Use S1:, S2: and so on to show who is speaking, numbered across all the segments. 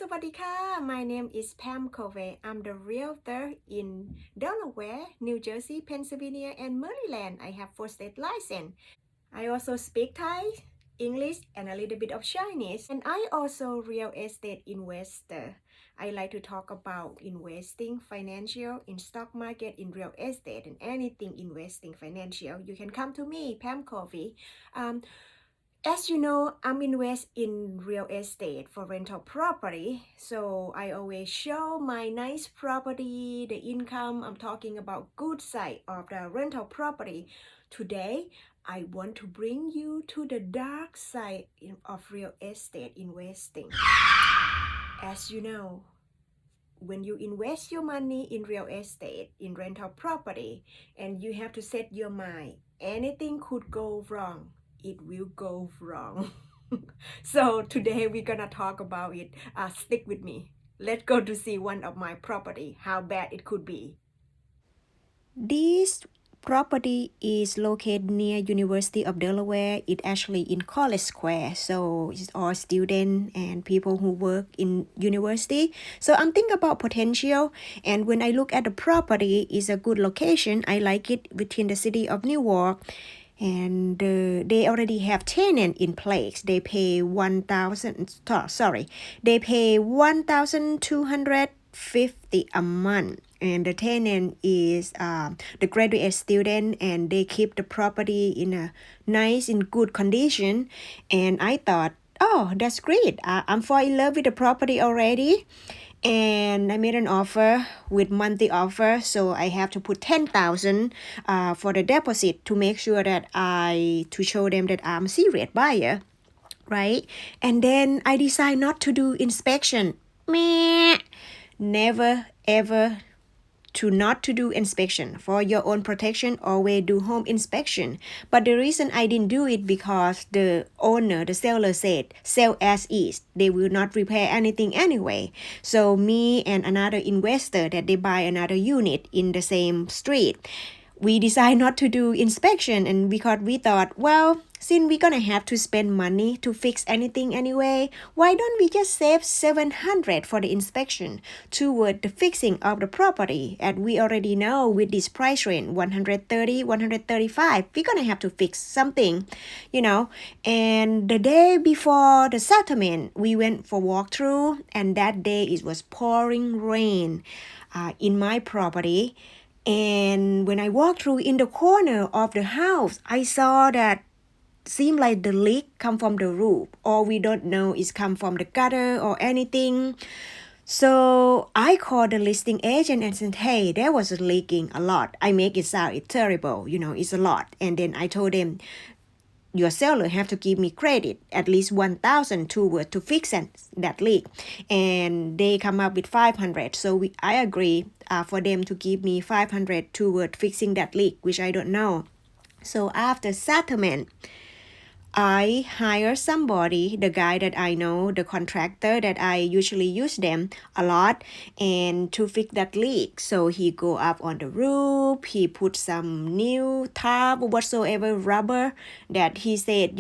S1: สวัสดีค่ะ My name is Pam Covey. I'm the Realtor in Delaware, New Jersey, Pennsylvania, and Maryland. I have 4 state license. I also speak Thai, English, and a little bit of Chinese. And I also real estate investor. I like to talk about investing, financial, in stock market, in real estate, and anything investing financial. You can come to me, Pam Covey. As you know, I'm invest in real estate for rental property. So I always show my nice property, the income. I'm talking about good side of the rental property. Today, I want to bring you to the dark side of real estate investing. As you know, when you invest your money in real estate, in rental property, and you have to set your mind, anything could go wrong. It will go wrong. So today we're gonna talk about it. Stick with me. Let's go to see one of my property, how bad it could be. This property is located near University of Delaware. It actually in College Square, so it's all students and people who work in university. So I'm thinking about potential, and when I look at the property, it's a good location. I like it within the city of Newark. And they already have tenant in place. They pay $1,250 a month. And the tenant is the graduate student, and they keep the property in a nice, in good condition. And I thought, oh, that's great. I'm fall in love with the property already. And I made an offer with monthly offer, so I have to put 10,000 for the deposit to make sure that to show them that I'm a serious buyer, right? And then I decide not to do inspection. Meh. Never ever to not to do inspection. For your own protection, always do home inspection. But the reason I didn't do it because the owner, the seller said, sell as is. They will not repair anything anyway. So me and another investor that they buy another unit in the same street, we decide not to do inspection, and because we thought, well, since we're gonna have to spend money to fix anything anyway, why don't we just save $700 for the inspection toward the fixing of the property? And we already know with this price range, $130, $135, we're gonna have to fix something, you know. And the day before the settlement, we went for walkthrough, and that day it was pouring rain in my property. And when I walked through in the corner of the house, I saw that seemed like the leak come from the roof, or we don't know it's come from the gutter or anything. So I called the listing agent and said, hey, there was leaking a lot. I make it sound it's terrible, it's a lot. And then I told them, your seller have to give me credit, at least $1,000 to fix that leak. And they come up with $500. So I agree for them to give me $500 toward fixing that leak, which I don't know. So after settlement, I hire somebody, the guy that I know, the contractor that I usually use them a lot, and to fix that leak. So he go up on the roof, he put some new tarp or whatsoever rubber that he said,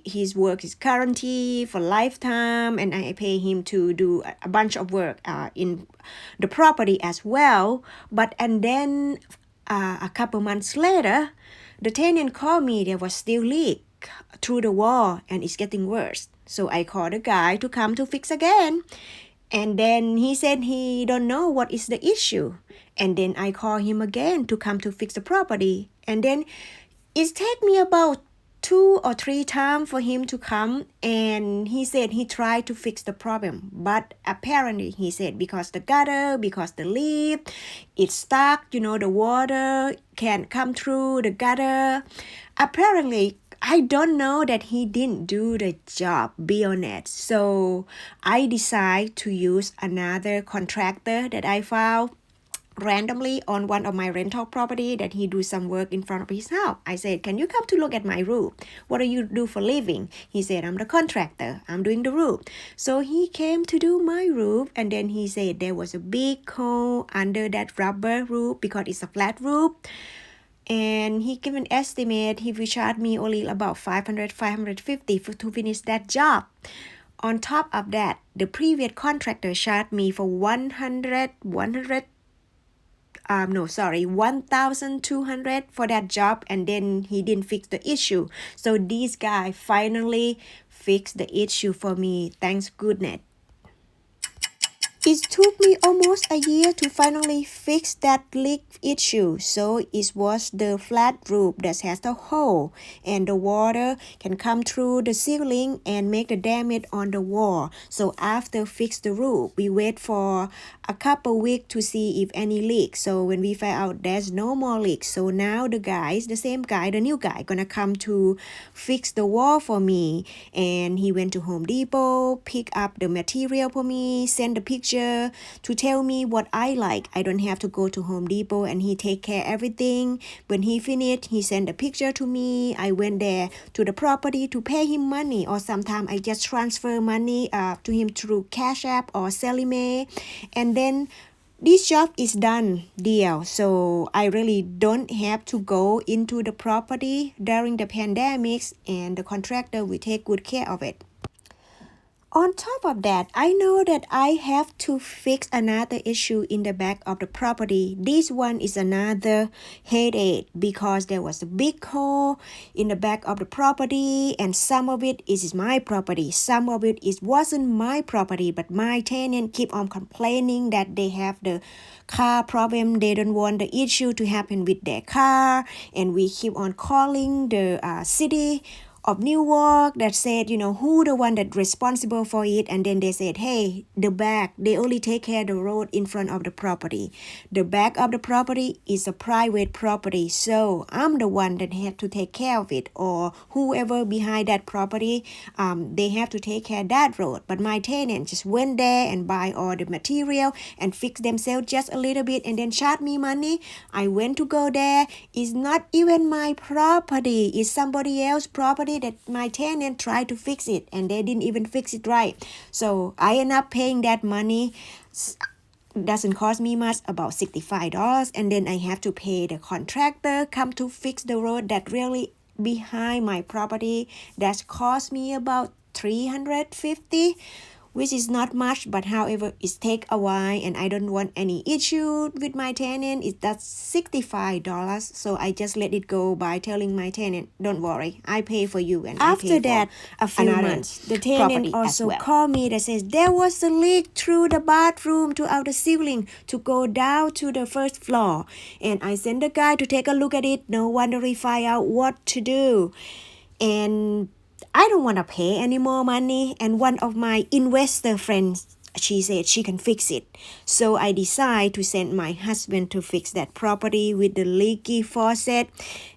S1: his work is guaranteed for lifetime, and I pay him to do a bunch of work in the property as well. And then a couple months later, the tenant called me, there was still leak through the wall, and it's getting worse. So I called the guy to come to fix again. And then he said he don't know what is the issue. And then I call him again to come to fix the property. And then it take me about 2 or 3 times for him to come. And he said he tried to fix the problem. But apparently he said because the gutter, because the leak, it's stuck, the water can't come through the gutter. Apparently, I don't know that he didn't do the job, be honest. So I decide to use another contractor that I found randomly on one of my rental property that he do some work in front of his house. I said, can you come to look at my roof? What do you do for living? He said, I'm the contractor. I'm doing the roof. So he came to do my roof, and then he said there was a big hole under that rubber roof because it's a flat roof. And he gave an estimate, he will charge me only about $500, $550 to finish that job. On top of that, the previous contractor charged me for 1,200 for that job, and then he didn't fix the issue. So this guy finally fixed the issue for me. Thanks goodness. It took me almost a year to finally fix that leak issue. So it was the flat roof that has a hole, and the water can come through the ceiling and make the damage on the wall. So after fix the roof, we wait for a couple weeks to see if any leak. So when we find out there's no more leaks, so now the same guy, the new guy, gonna come to fix the wall for me. And he went to Home Depot, pick up the material for me, send the picture to tell me what I like. I don't have to go to Home Depot, and he take care everything. When he finished, he sent a picture to me. I went there to the property to pay him money, or sometimes I just transfer money to him through Cash App or Salime, and then this job is done deal. So I really don't have to go into the property during the pandemics, and the contractor will take good care of it. On top of that, I know that I have to fix another issue in the back of the property. This one is another headache because there was a big hole in the back of the property, and some of it is my property. Some of it wasn't my property, but my tenant keep on complaining that they have the car problem. They don't want the issue to happen with their car, and we keep on calling the city of Newark that said, who the one that responsible for it, and then they said, hey, the back, they only take care of the road in front of the property. The back of the property is a private property, so I'm the one that have to take care of it, or whoever behind that property, they have to take care of that road. But my tenant just went there and buy all the material and fix themselves just a little bit and then charge me money. I went to go there. It's not even my property. It's somebody else's property that my tenant tried to fix it, and they didn't even fix it right. So I end up paying that money. Doesn't cost me much, about $65, and then I have to pay the contractor come to fix the road that really behind my property. That cost me about $350, which is not much, but however, it take a while, and I don't want any issue with my tenant. That's $65, so I just let it go by telling my tenant, don't worry, I pay for you, and after that, a few months, the tenant also called me that says there was a leak through the bathroom to out the ceiling to go down to the first floor, and I sent the guy to take a look at it. No wonder we find out what to do, and I don't want to pay any more money, and one of my investor friends, she said she can fix it. So I decided to send my husband to fix that property with the leaky faucet,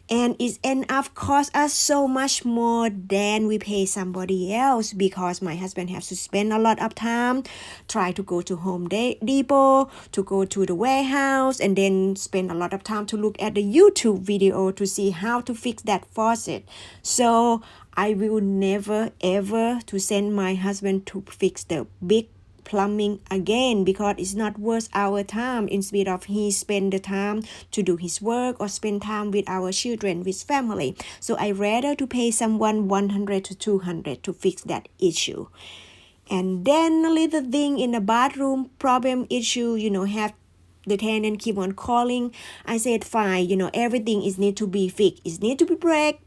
S1: and it ended up cost us so much more than we pay somebody else, because my husband has to spend a lot of time try to go to Home Depot, to go to the warehouse, and then spend a lot of time to look at the YouTube video to see how to fix that faucet. So I will never ever to send my husband to fix the big plumbing again, because it's not worth our time. Instead of he spend the time to do his work or spend time with our children, with family. So I rather to pay someone $100 to $200 to fix that issue. And then a little thing in the bathroom problem issue, have the tenant keep on calling. I said fine, everything is need to be fixed. It need to be break.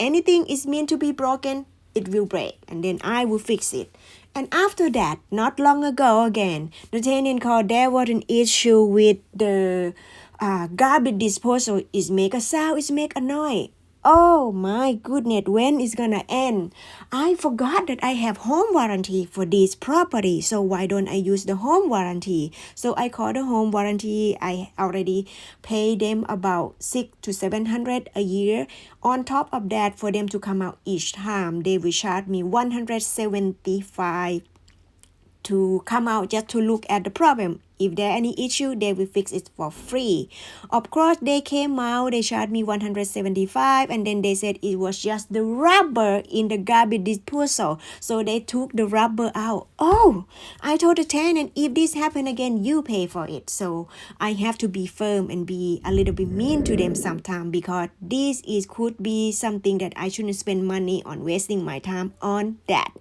S1: Anything is meant to be broken, it will break, and then I will fix it. And after that, not long ago again, the tenant called. There was an issue with the garbage disposal. It make a sound, it make a noise. Oh my goodness, when is gonna end? I forgot that I have home warranty for this property, so why don't I use the home warranty? So I called the home warranty. I already pay them about $600 to $700 a year. On top of that, for them to come out each time, they will charge me $175 to come out just to look at the problem. If there any issue, they will fix it for free. Of course, they came out, they charged me $175, and then they said it was just the rubber in the garbage disposal. So they took the rubber out. Oh, I told the tenant, if this happen again, you pay for it. So I have to be firm and be a little bit mean to them sometimes, because could be something that I shouldn't spend money on, wasting my time on that.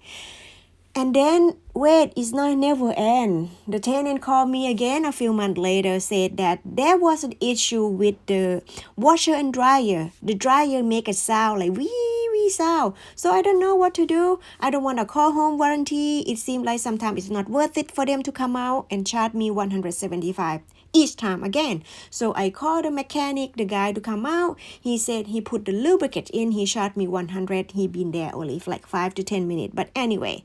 S1: And then, wait, it's not never end. The tenant called me again a few months later, said that there was an issue with the washer and dryer. The dryer make a sound like wee sound. So I don't know what to do. I don't want to call home warranty. It seemed like sometimes it's not worth it for them to come out and charge me $175 each time again. So I called the mechanic, the guy to come out. He said he put the lubricant in. He charged me $100. He been there only for like 5 to 10 minutes. But anyway,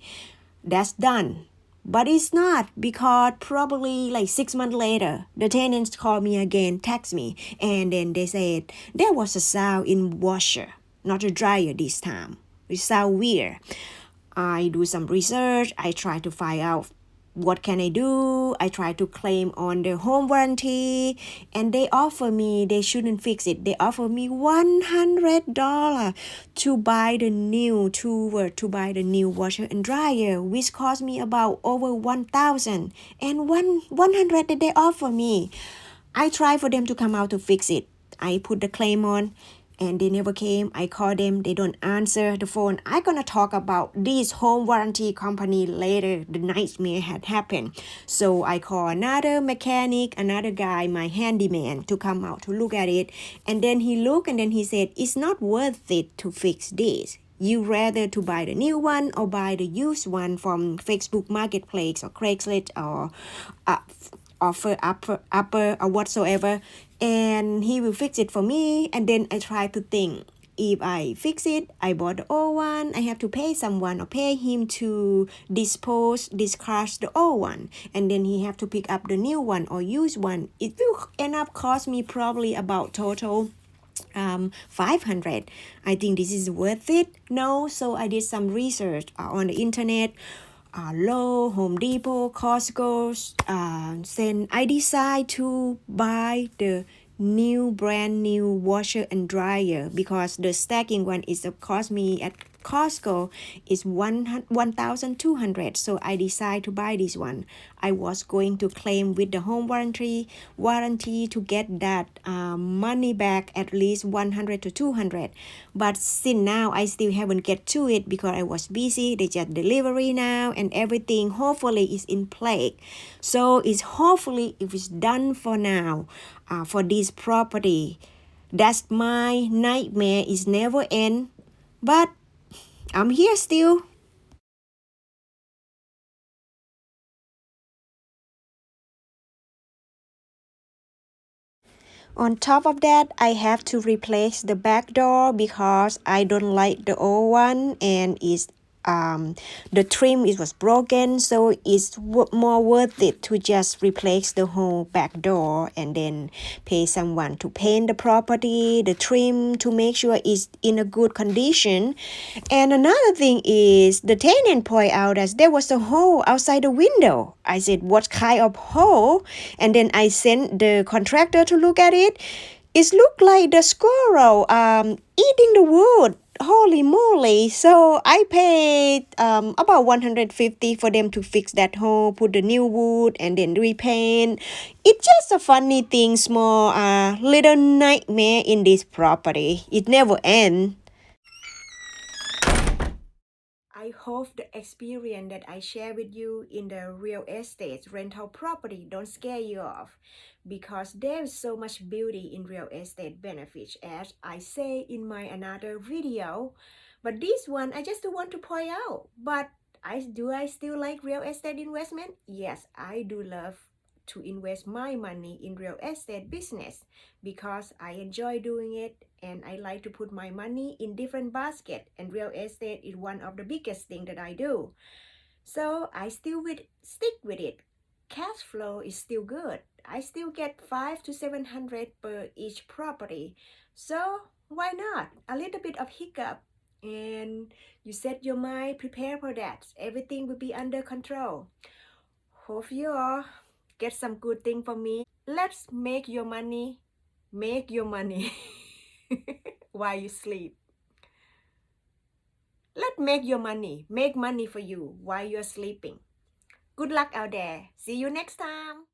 S1: that's done. But it's not because probably like 6 months later, the tenants called me again, text me, and then they said there was a sound in washer, not a dryer this time. It sound weird. I do some research. I try to find out what can I do. I try to claim on the home warranty, and they offer me they shouldn't fix it. They offer me $100 to buy the new to buy the new washer and dryer, which cost me about over 1,000. And 100 that they offer me, I try for them to come out to fix it. I put the claim on, and they never came. I call them, they don't answer the phone. I'm gonna talk about this home warranty company later. The nightmare had happened. So I call another mechanic, another guy, my handyman, to come out to look at it. And then he looked, and then he said, it's not worth it to fix this. You rather to buy the new one or buy the used one from Facebook Marketplace or Craigslist or offer upper or whatsoever, and he will fix it for me. And then I try to think, if I fix it, I bought the old one, I have to pay someone or pay him to discard the old one, and then he have to pick up the new one or used one. It will end up cost me probably about total 500. I think this is worth it. No, so I did some research on the internet. Lowe's, Home Depot, Costco, then I decide to buy the brand new washer and dryer, because the stacking one is cost me at Costco is 1,200. So I decide to buy this one. I was going to claim with the home warranty to get that money back at least 100 to 200. But since now I still haven't get to it because I was busy. They just delivery now and everything hopefully is in place. So it's hopefully if it's done for now for this property. That's my nightmare is never end. But I'm here still. On top of that, I have to replace the back door because I don't like the old one, and the trim it was broken, so it's more worth it to just replace the whole back door and then pay someone to paint the property, the trim, to make sure it's in a good condition. And another thing is the tenant point out that there was a hole outside the window. I said, what kind of hole? And then I sent the contractor to look at it. It looked like the squirrel eating the wood. Holy moly. So I paid about 150 for them to fix that hole, put the new wood, and then repaint. It's just a funny thing, small little nightmare in this property. It never ends. I hope the experience that I share with you in the real estate rental property don't scare you off, because there's so much beauty in real estate benefits, as I say in my another video. But this one I just want to point out. But I still like real estate investment? Yes, I do love to invest my money in real estate business because I enjoy doing it, and I like to put my money in different basket, and real estate is one of the biggest thing that I do. So I still stick with it. Cash flow is still good. I still get 5 to 700 per each property. So why not? A little bit of hiccup, and you set your mind, prepare for that. Everything will be under control. Hope you all get some good thing from me. Let's make your money while you sleep. Let's make money for you while you're sleeping. Good luck out there. See you next time.